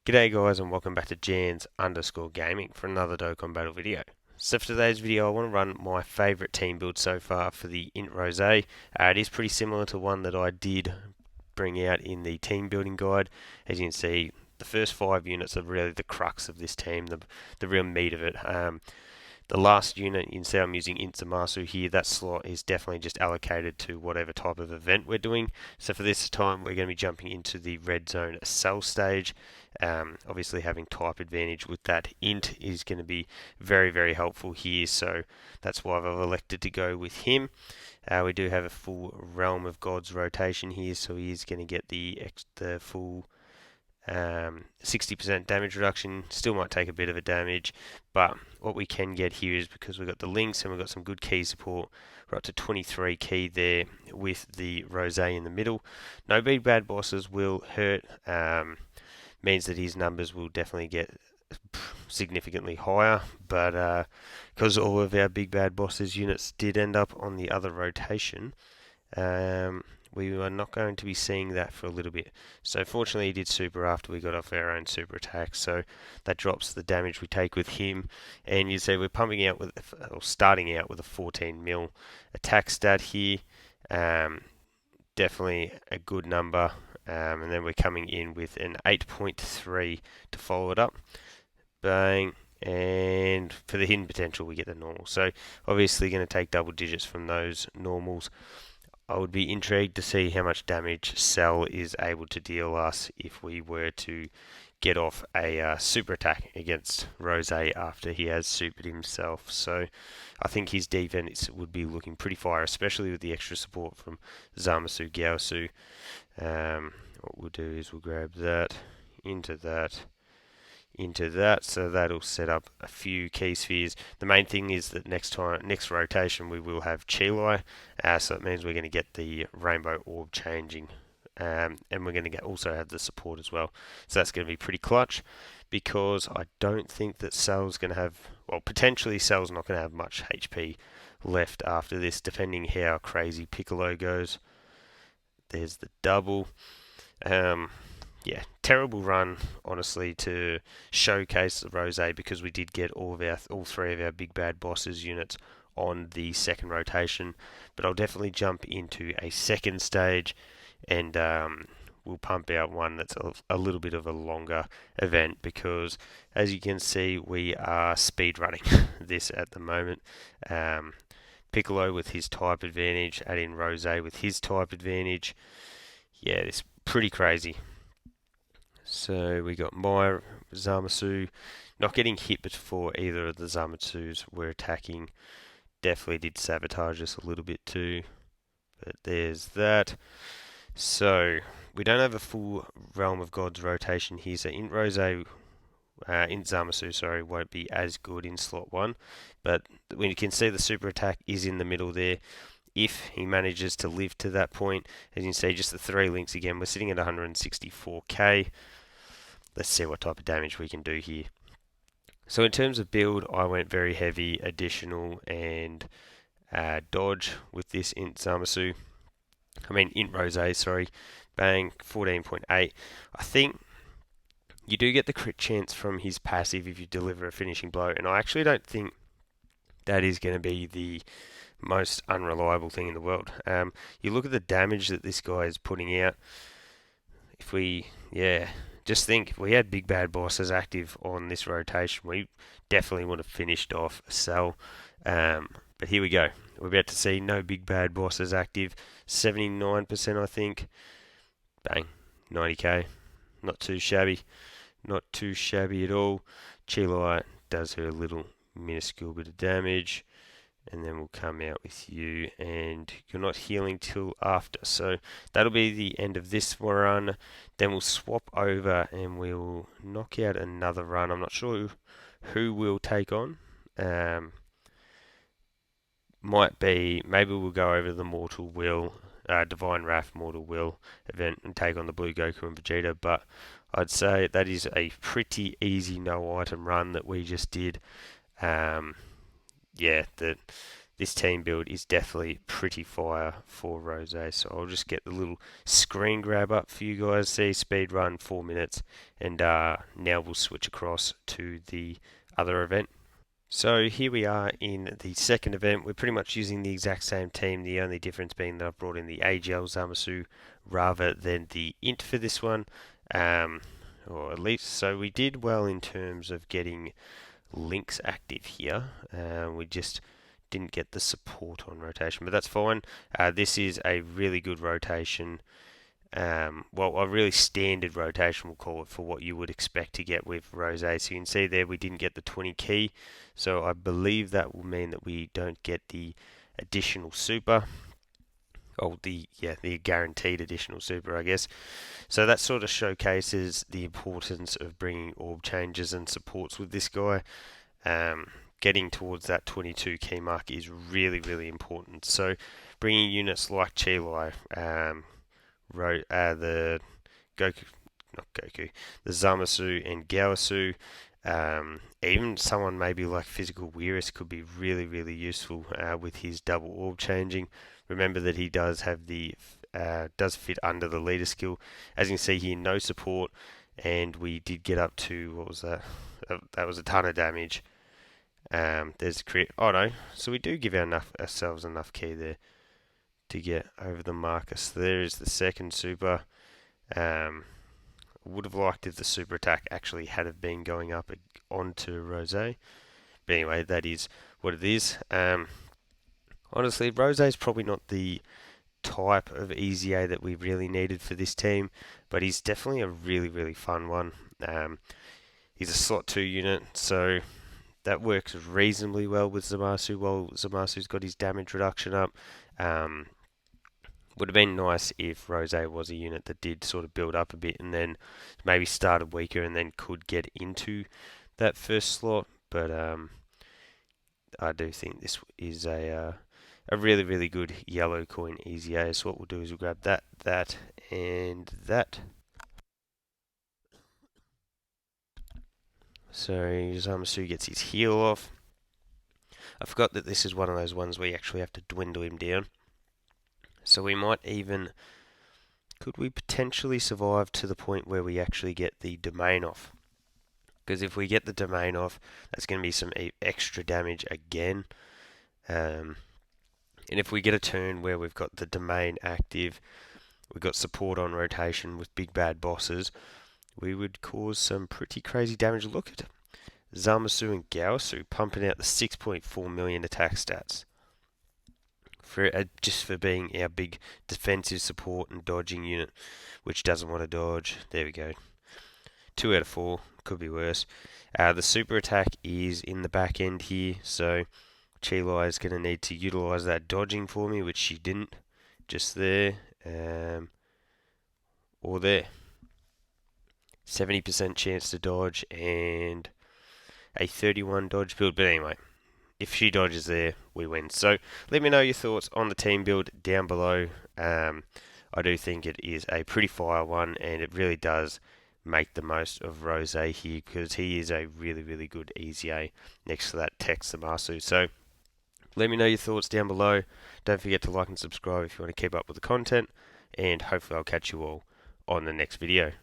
G'day guys and welcome back to Jans_gaming for another Dokkan battle video. So for today's video I want to run my favourite team build so far for the INT Rose. It is pretty similar to one that I did bring out in the team building guide. As you can see, the first 5 units are really the crux of this team, the real meat of it. The last unit, you can see I'm using INT Zamasu here. That slot is definitely just allocated to whatever type of event we're doing. So for this time, we're going to be jumping into the red zone cell stage. Obviously, having type advantage with that INT is going to be very, very helpful here. So that's why I've elected to go with him. We do have a full Realm of Gods rotation here, so he is going to get the full 60% damage reduction. Still might take a bit of a damage, but what we can get here is, because we've got the links and we've got some good key support, we're up to 23 key there with the Rose in the middle. No big bad bosses will hurt, means that his numbers will definitely get significantly higher, but because all of our big bad bosses units did end up on the other rotation, we are not going to be seeing that for a little bit. So fortunately he did super after we got off our own super attack, so that drops the damage we take with him. And you see we're pumping out with, or starting out with a 14 mil attack stat here. Definitely a good number. And then we're coming in with an 8.3 to follow it up. Bang. And for the hidden potential we get the normal. So obviously going to take double digits from those normals. I would be intrigued to see how much damage Cell is able to deal us if we were to get off a super attack against Rose after he has supered himself. So I think his defense would be looking pretty fire, especially with the extra support from Zamasu, Gyausu. What we'll do is we'll grab that, into that, so that'll set up a few key spheres. The main thing is that next rotation we will have Chilai, so it means we're going to get the rainbow orb changing, and we're going to also have the support as well. So that's going to be pretty clutch, because I don't think that Cell's going to have, well, potentially Cell's not going to have much HP left after this, depending how crazy Piccolo goes. There's the double. Yeah, terrible run, honestly, to showcase the Rose, because we did get all 3 of our big bad bosses units on the second rotation. But I'll definitely jump into a second stage, and we'll pump out one that's a little bit of a longer event, because as you can see we are speed running this at the moment. Piccolo with his type advantage, add in Rose with his type advantage. Yeah, it's pretty crazy. So we got my Zamasu not getting hit before either of the Zamasus were attacking. Definitely did sabotage us a little bit too. But there's that. So we don't have a full Realm of Gods rotation here. So INT Rose, INT Zamasu, sorry, won't be as good in slot 1. But when you can see the super attack is in the middle there. If he manages to live to that point, as you can see, just the 3 links again, we're sitting at 164k. Let's see what type of damage we can do here. So in terms of build, I went very heavy, additional, and dodge with this INT Rose, sorry. Bang, 14.8. I think you do get the crit chance from his passive if you deliver a finishing blow, and I actually don't think that is going to be the most unreliable thing in the world. You look at the damage that this guy is putting out. If we, just think, if we had big bad bosses active on this rotation, we definitely would have finished off a Cell. But here we go. We're about to see no big bad bosses active. 79%, I think. Bang, 90k. Not too shabby. Not too shabby at all. Chilai does her little minuscule bit of damage, and then we'll come out with you, and you're not healing till after. So that'll be the end of this run. Then we'll swap over and we'll knock out another run. I'm not sure who we'll take on. Might be, maybe we'll go over the Mortal Will, Divine Wrath Mortal Will event and take on the Blue Goku and Vegeta, but I'd say that is a pretty easy no item run that we just did. Yeah, this team build is definitely pretty fire for Rose. So I'll just get the little screen grab up for you guys. See, speed run 4 minutes, and now we'll switch across to the other event. So here we are in the second event. We're pretty much using the exact same team, the only difference being that I've brought in the AGL Zamasu rather than the INT for this one. Or at least, so we did well in terms of getting links active here. We just didn't get the support on rotation, but that's fine. This is a really good rotation. Well, a really standard rotation, we'll call it, for what you would expect to get with Rose. So you can see there we didn't get the 20 key, so I believe that will mean that we don't get the additional super. Oh, the guaranteed additional super, I guess. So that sort of showcases the importance of bringing orb changes and supports with this guy. Getting towards that 22 key mark is really, really important. So bringing units like Chilai, the GOKU, not GOKU, the Zamasu and Gaosu, even someone maybe like Physical Weirus could be really, really useful with his double orb changing. Remember that he does have the does fit under the leader skill. As you can see here, no support, and we did get up to, what was that? That was a ton of damage. There's crit. Oh no, so we do give ourselves enough key there to get over the marker. So there is the second super. Would have liked if the super attack actually had have been going up onto Rose. But anyway, that is what it is. Honestly, Rose is probably not the type of EZA that we really needed for this team, but he's definitely a really, really fun one. He's a slot 2 unit, so that works reasonably well with Zamasu. While Zamasu's got his damage reduction up, would have been nice if Rose was a unit that did sort of build up a bit and then maybe started weaker and then could get into that first slot. But I do think this is a really, really good yellow coin EZA. So what we'll do is we'll grab that, and that. So Zamasu gets his heal off. I forgot that this is one of those ones where you actually have to dwindle him down. So we might even... Could we potentially survive to the point where we actually get the domain off? Because if we get the domain off, that's going to be some extra damage again. And if we get a turn where we've got the domain active, we've got support on rotation with big bad bosses, we would cause some pretty crazy damage. Look at Zamasu and Gaosu pumping out the 6.4 million attack stats. For just for being our big defensive support and dodging unit, which doesn't want to dodge. There we go. 2 out of 4. Could be worse. The super attack is in the back end here, so Chilai is going to need to utilise that dodging for me, which she didn't. Just there. Or there. 70% chance to dodge and a 31 dodge build. But anyway, if she dodges there, we win. So let me know your thoughts on the team build down below. I do think it is a pretty fire one, and it really does make the most of Rose here, because he is a really, really good EZA next to that Tech Zamasu. So let me know your thoughts down below. Don't forget to like and subscribe if you want to keep up with the content, and hopefully I'll catch you all on the next video.